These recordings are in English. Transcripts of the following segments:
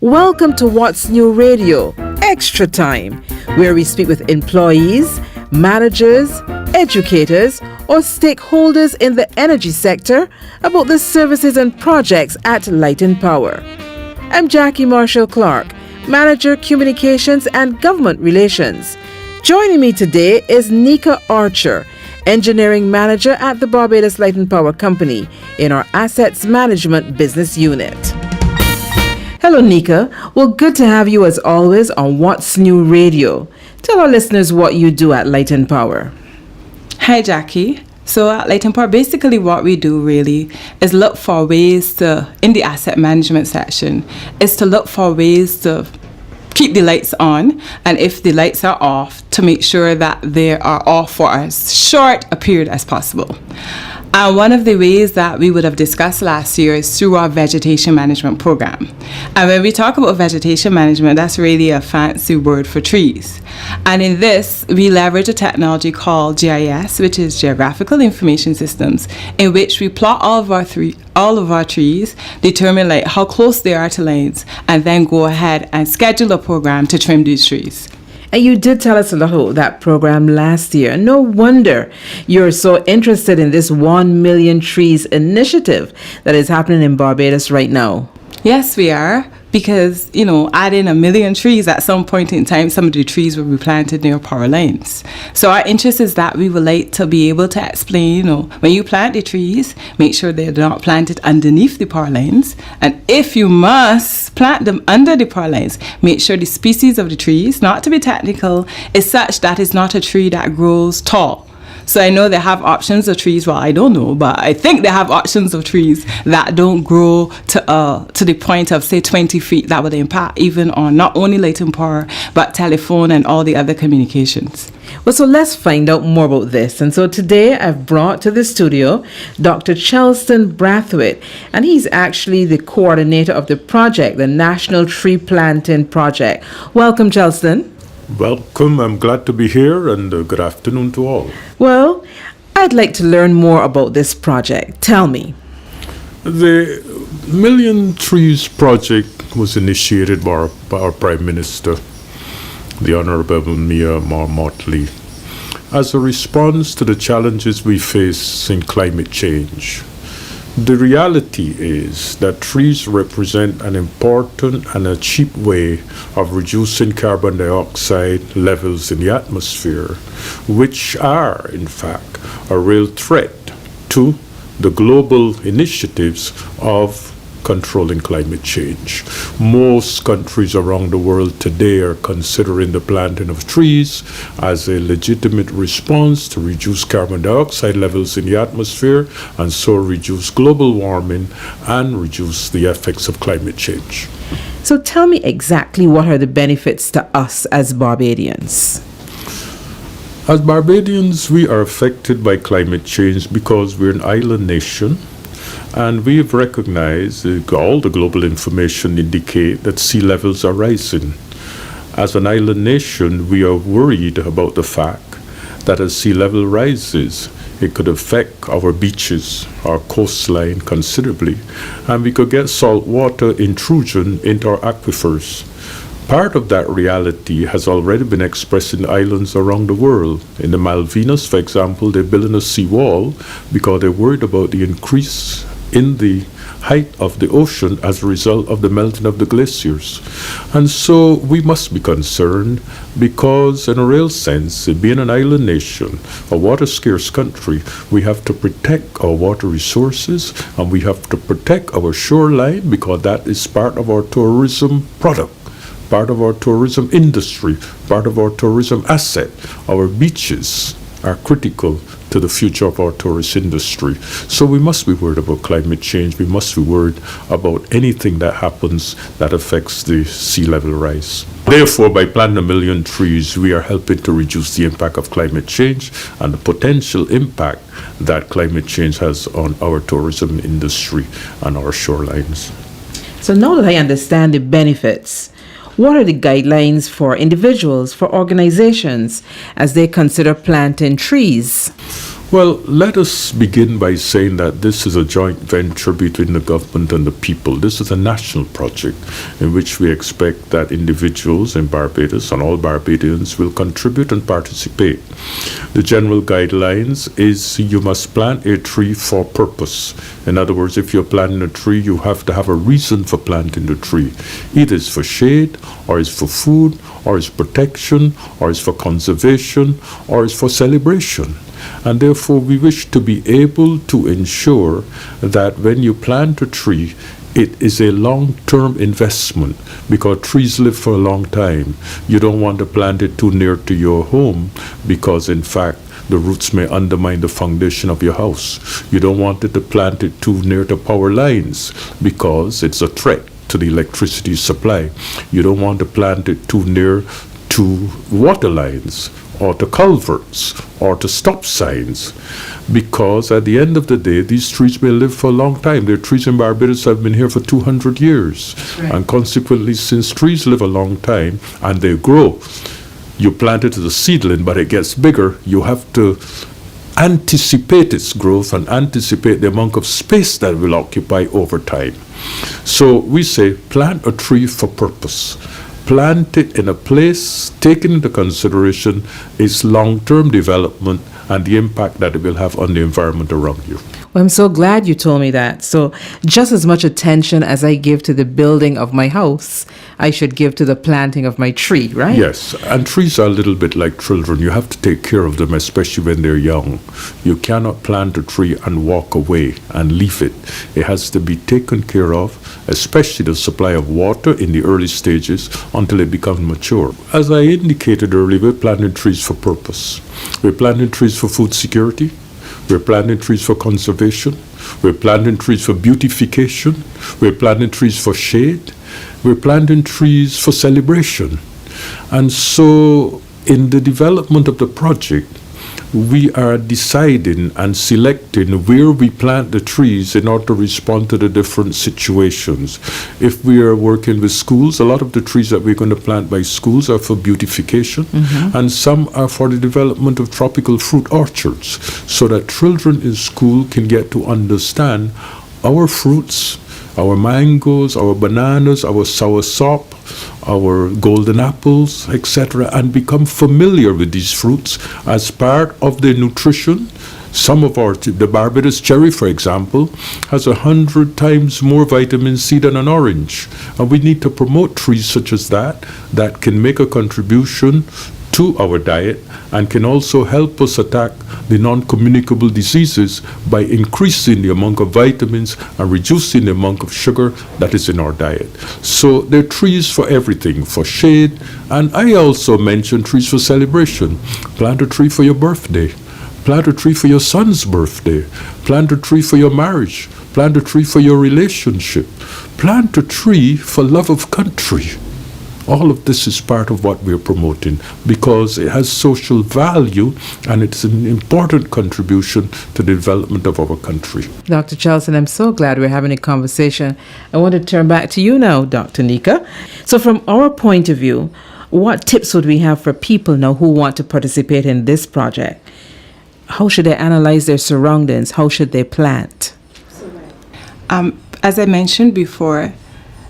Welcome to What's New Radio, Extra Time, where we speak with employees, managers, educators, or stakeholders in the energy sector about the services and projects at Light and Power. I'm Jackie Marshall-Clark, Manager Communications and Government Relations. Joining me today is Nika Archer, Engineering Manager at the Barbados Light and Power Company in our Assets Management Business Unit. Hello, Nika. Well, good to have you as always on What's New Radio. Tell our listeners what you do at Light and Power. Hi, Jackie. So at Light and Power, basically what we do really is look for ways to, in the asset management section, is to look for ways to keep the lights on, and if the lights are off, to make sure that they are off for as short a period as possible. And one of the ways that we would have discussed last year is through our vegetation management program. And when we talk about vegetation management, that's really a fancy word for trees. And in this, we leverage a technology called GIS, which is Geographical Information Systems, in which we plot all of our trees, determine how close they are to lanes, and then go ahead and schedule a program to trim these trees. And you did tell us a lot about that program last year. No wonder you're so interested in this 1 Million Trees initiative that is happening in Barbados right now. Yes, we are. Because, adding 1 million trees at some point in time, some of the trees will be planted near power lines. So our interest is that we would like to be able to explain, when you plant the trees, make sure they're not planted underneath the power lines. And if you must plant them under the power lines, make sure the species of the trees, not to be technical, is such that it's not a tree that grows tall. So I know they have options of trees, well, I don't know, but I think they have options of trees that don't grow to the point of, say, 20 feet that would impact even on not only light and power, but telephone and all the other communications. Well, so let's find out more about this. And so today I've brought to the studio Dr. Chelston Brathwaite, and he's actually the coordinator of the project, the National Tree Planting Project. Welcome, Chelston. Welcome. I'm glad to be here, and good afternoon to all. Well, I'd like to learn more about this project. Tell me. The Million Trees Project was initiated by our Prime Minister, the Honorable Mia Motley, as a response to the challenges we face in climate change. The reality is that trees represent an important and a cheap way of reducing carbon dioxide levels in the atmosphere, which are, in fact, a real threat to the global initiatives of controlling climate change. Most countries around the world today are considering the planting of trees as a legitimate response to reduce carbon dioxide levels in the atmosphere and so reduce global warming and reduce the effects of climate change. So tell me exactly what are the benefits to us as Barbadians? As Barbadians, we are affected by climate change because we're an island nation. And we have recognized all the global information indicate that sea levels are rising. As an island nation, we are worried about the fact that as sea level rises, it could affect our beaches, our coastline considerably, and we could get saltwater intrusion into our aquifers. Part of that reality has already been expressed in islands around the world. In the Malvinas, for example, they're building a seawall because they're worried about the increase in the height of the ocean as a result of the melting of the glaciers. And so we must be concerned because, in a real sense, being an island nation, a water-scarce country, we have to protect our water resources and we have to protect our shoreline because that is part of our tourism product, part of our tourism industry, part of our tourism asset. Our beaches are critical to the future of our tourist industry. So we must be worried about climate change. We must be worried about anything that happens that affects the sea level rise. Therefore, by planting 1 million trees, we are helping to reduce the impact of climate change and the potential impact that climate change has on our tourism industry and our shorelines. So now that I understand the benefits, what are the guidelines for individuals, for organizations, as they consider planting trees? Well, let us begin by saying that this is a joint venture between the government and the people. This is a national project in which we expect that individuals in Barbados and all Barbadians will contribute and participate. The general guidelines is you must plant a tree for purpose. In other words, if you're planting a tree, you have to have a reason for planting the tree. Either it's for shade, or it's for food, or it's protection, or it's for conservation, or it's for celebration. And therefore, we wish to be able to ensure that when you plant a tree, it is a long-term investment, because trees live for a long time. You don't want to plant it too near to your home, because in fact, the roots may undermine the foundation of your house. You don't want it to plant it too near to power lines, because it's a threat to the electricity supply. You don't want to plant it too near to water lines, or to culverts, or to stop signs, because at the end of the day, these trees may live for a long time. There are trees in Barbados that have been here for 200 years. Right. And consequently, since trees live a long time and they grow, you plant it as a seedling, but it gets bigger, you have to anticipate its growth and anticipate the amount of space that it will occupy over time. So we say, plant a tree for purpose. Plant it in a place taking into consideration its long-term development and the impact that it will have on the environment around you. Well, I'm so glad you told me that. So just as much attention as I give to the building of my house, I should give to the planting of my tree, right? Yes, and trees are a little bit like children. You have to take care of them, especially when they're young. You cannot plant a tree and walk away and leave it. It has to be taken care of, especially the supply of water in the early stages until it becomes mature. As I indicated earlier, we're planting trees for purpose. We're planting trees for food security. We're planting trees for conservation. We're planting trees for beautification. We're planting trees for shade. We're planting trees for celebration. And so in the development of the project, we are deciding and selecting where we plant the trees in order to respond to the different situations. If we are working with schools, a lot of the trees that we're going to plant by schools are for beautification, and some are for the development of tropical fruit orchards, so that children in school can get to understand our fruits, our mangoes, our bananas, our soursop, our golden apples, etc., and become familiar with these fruits as part of their nutrition. Some of the Barbados cherry, for example, has 100 times more vitamin C than an orange. And we need to promote trees such as that can make a contribution to our diet and can also help us attack the non-communicable diseases by increasing the amount of vitamins and reducing the amount of sugar that is in our diet. So there are trees for everything, for shade, and I also mentioned trees for celebration. Plant a tree for your birthday. Plant a tree for your son's birthday. Plant a tree for your marriage. Plant a tree for your relationship. Plant a tree for love of country. All of this is part of what we're promoting because it has social value and it's an important contribution to the development of our country. Dr. Chelston, I'm so glad we're having a conversation. I want to turn back to you now, Dr. Nika. So from our point of view, what tips would we have for people now who want to participate in this project? How should they analyze their surroundings? How should they plant? As I mentioned before,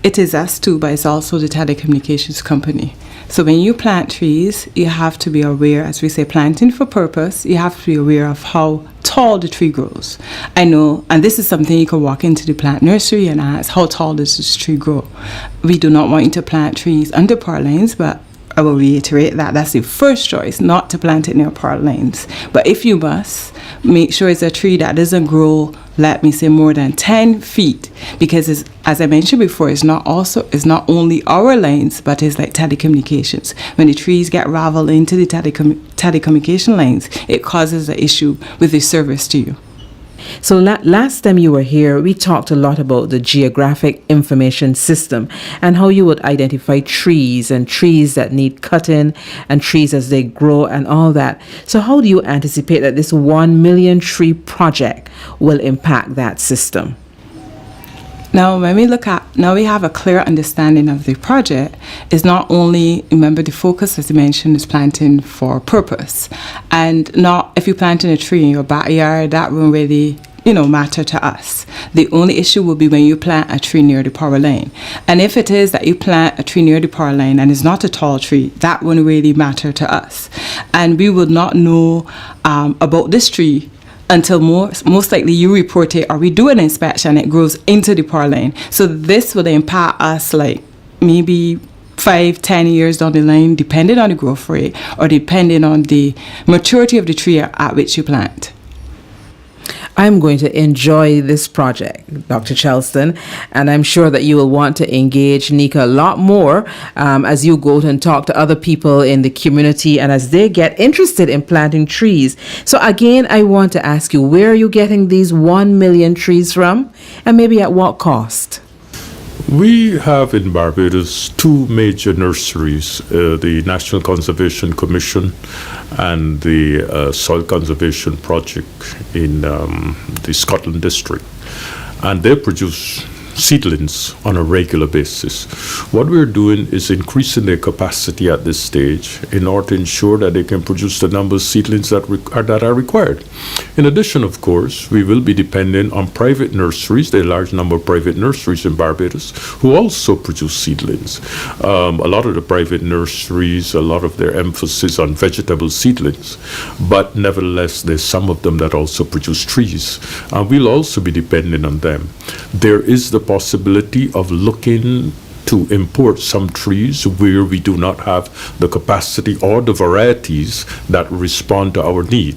it is us too, but it's also the telecommunications company. So when you plant trees, you have to be aware, as we say, planting for purpose, you have to be aware of how tall the tree grows. I know, and this is something you can walk into the plant nursery and ask, how tall does this tree grow? We do not want you to plant trees under power lines, but I will reiterate that that's the first choice, not to plant it near power lines. But if you must, make sure it's a tree that doesn't grow, let me say, more than 10 feet, because as I mentioned before, it's not only our lines, but it's like telecommunications. When the trees get raveled into the telecommunication lines, it causes an issue with the service to you. So last time you were here, we talked a lot about the geographic information system and how you would identify trees and trees that need cutting and trees as they grow and all that. So how do you anticipate that this 1 million tree project will impact that system? Now, when we look at, now we have a clear understanding of the project. It's not only, remember the focus, as you mentioned, is planting for purpose. And not, if you plant in a tree in your backyard, that won't really, matter to us. The only issue will be when you plant a tree near the power line. And if it is that you plant a tree near the power line and it's not a tall tree, that won't really matter to us. And we would not know about this tree until most likely you report it or we do an inspection, it grows into the power line. So this will impact us like maybe 5-10 years down the line, depending on the growth rate or depending on the maturity of the tree at which you plant. I'm going to enjoy this project, Dr. Chelston, and I'm sure that you will want to engage Nika a lot more as you go and talk to other people in the community and as they get interested in planting trees. So again, I want to ask you, where are you getting these 1 million trees from, and maybe at what cost? We have in Barbados two major nurseries, the National Conservation Commission and the Soil Conservation Project in the Scotland district. And they produce seedlings on a regular basis. What we're doing is increasing their capacity at this stage in order to ensure that they can produce the number of seedlings that are required. In addition, of course, we will be dependent on private nurseries. There are a large number of private nurseries in Barbados who also produce seedlings. A lot of the private nurseries, a lot of their emphasis on vegetable seedlings, but nevertheless, there's some of them that also produce trees, and we'll also be dependent on them. There is the possibility of looking to import some trees where we do not have the capacity or the varieties that respond to our need.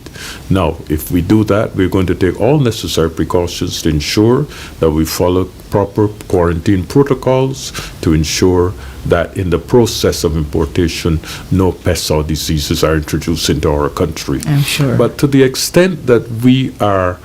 Now, if we do that, we're going to take all necessary precautions to ensure that we follow proper quarantine protocols to ensure that in the process of importation, no pests or diseases are introduced into our country. I'm sure. But to the extent that we are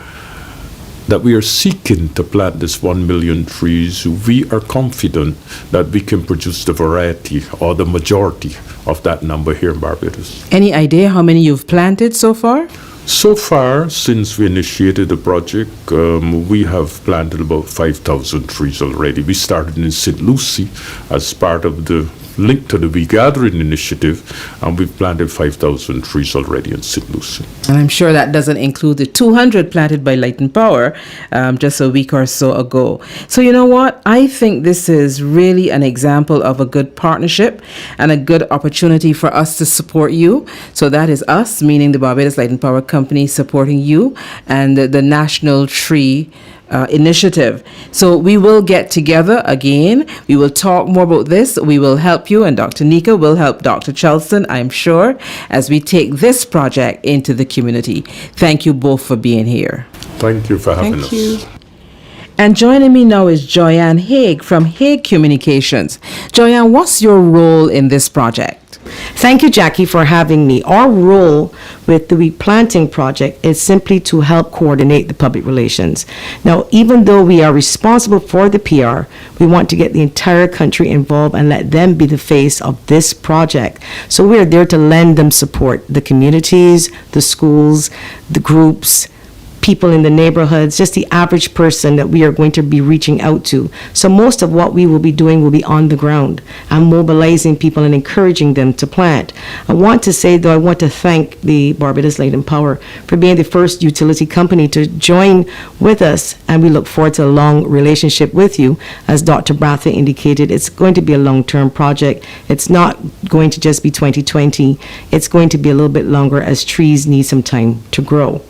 seeking to plant this 1 million trees, we are confident that we can produce the variety or the majority of that number here in Barbados. Any idea how many you've planted so far? So far, since we initiated the project, we have planted about 5,000 trees already. We started in St. Lucie as part of the link to the We Gathering initiative, and we've planted 5,000 trees already in St. Lucie. And I'm sure that doesn't include the 200 planted by Light and Power just a week or so ago. So you know what? I think this is really an example of a good partnership and a good opportunity for us to support you. So that is us, meaning the Barbados Light and Power Company, supporting you and the National Tree initiative. So we will get together again. We will talk more about this. We will help you, and Dr. Nika will help Dr. Chelston, I'm sure, as we take this project into the community. Thank you both for being here. Thank you for having us. Thank you. And joining me now is Joyanne Haigh from Haigh Communications. Joyanne, what's your role in this project? Thank you, Jackie, for having me. Our role with the replanting project is simply to help coordinate the public relations. Now, even though we are responsible for the PR, we want to get the entire country involved and let them be the face of this project. So we are there to lend them support, the communities, the schools, the groups, people in the neighborhoods, just the average person that we are going to be reaching out to. So most of what we will be doing will be on the ground and mobilizing people and encouraging them to plant. I want to say, though, I want to thank the Barbados Light and Power for being the first utility company to join with us, and we look forward to a long relationship with you. As Dr. Brathwaite indicated, it's going to be a long-term project. It's not going to just be 2020. It's going to be a little bit longer as trees need some time to grow.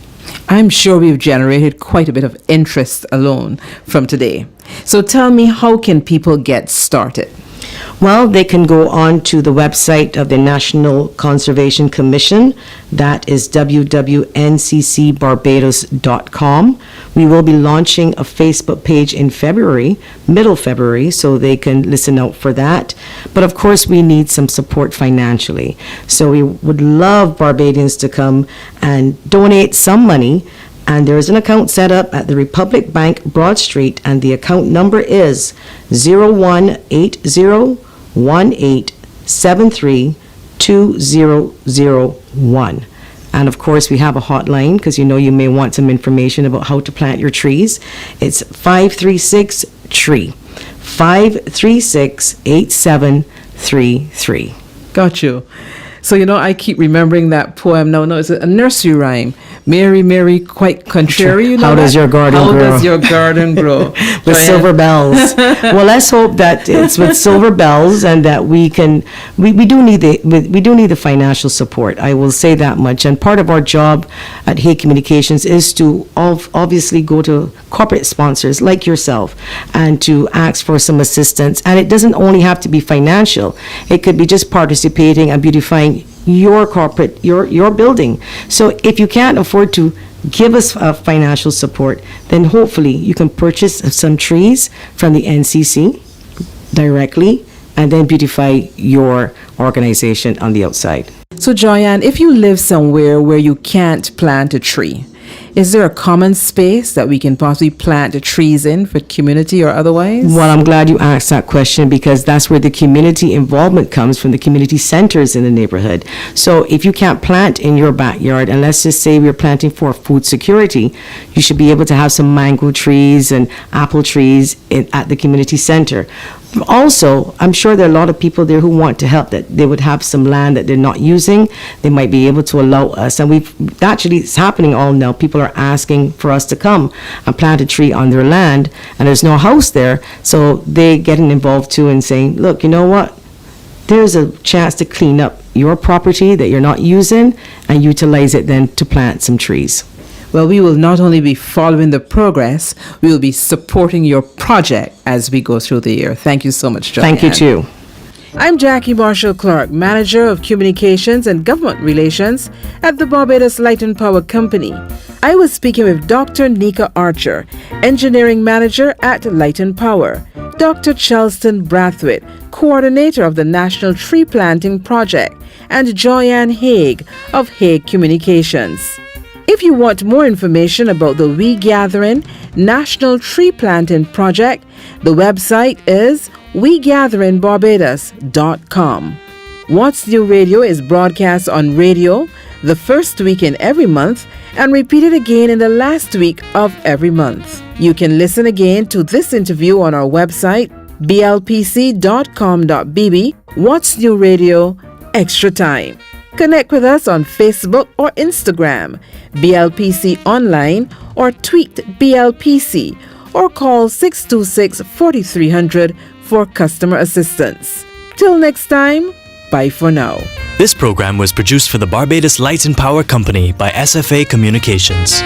I'm sure we've generated quite a bit of interest alone from today. So tell me, how can people get started? Well, they can go on to the website of the National Conservation Commission. That is www.nccbarbados.com. We will be launching a Facebook page in February, middle February, so they can listen out for that. But of course, we need some support financially. So we would love Barbadians to come and donate some money. And there is an account set up at the Republic Bank, Broad Street, and the account number is 018018732001. And of course, we have a hotline because you may want some information about how to plant your trees. It's 536-TREE, 536-8733. Got you. So, I keep remembering that poem. No, it's a nursery rhyme. Mary, Mary, quite contrary. How does your garden grow? How does your garden grow? With silver bells. Well, let's hope that it's with silver bells and that we do need the financial support. I will say that much. And part of our job at Haigh Communications is to obviously go to corporate sponsors like yourself and to ask for some assistance. And it doesn't only have to be financial. It could be just participating and beautifying your corporate, your building. So if you can't afford to give us financial support, then hopefully you can purchase some trees from the NCC directly and then beautify your organization on the outside. So, Joyanne, if you live somewhere where you can't plant a tree, is there a common space that we can possibly plant the trees in for community or otherwise? Well, I'm glad you asked that question because that's where the community involvement comes from, the community centers in the neighborhood. So if you can't plant in your backyard, and let's just say we're planting for food security, you should be able to have some mango trees and apple trees at the community center. Also, I'm sure there are a lot of people there who want to help, that they would have some land that they're not using. They might be able to allow us. And it's happening all now. People are asking for us to come and plant a tree on their land, and there's no house there. So they getting involved too and saying, look, you know what? There's a chance to clean up your property that you're not using and utilize it then to plant some trees. Well, we will not only be following the progress, we will be supporting your project as we go through the year. Thank you so much, Joyanne. Thank you, too. I'm Jackie Marshall-Clark, Manager of Communications and Government Relations at the Barbados Light and Power Company. I was speaking with Dr. Nika Archer, Engineering Manager at Light and Power, Dr. Chelston Brathwaite, Coordinator of the National Tree Planting Project, and Joyanne Haigh of Haigh Communications. If you want more information about the We Gathering National Tree Planting Project, the website is wegatheringbarbados.com. What's New Radio is broadcast on radio the first week in every month and repeated again in the last week of every month. You can listen again to this interview on our website, blpc.com.bb. What's New Radio Extra Time. Connect with us on Facebook or Instagram, BLPC Online, or tweet BLPC, or call 626-4300 for customer assistance. Till next time, bye for now. This program was produced for the Barbados Light and Power Company by SFA Communications.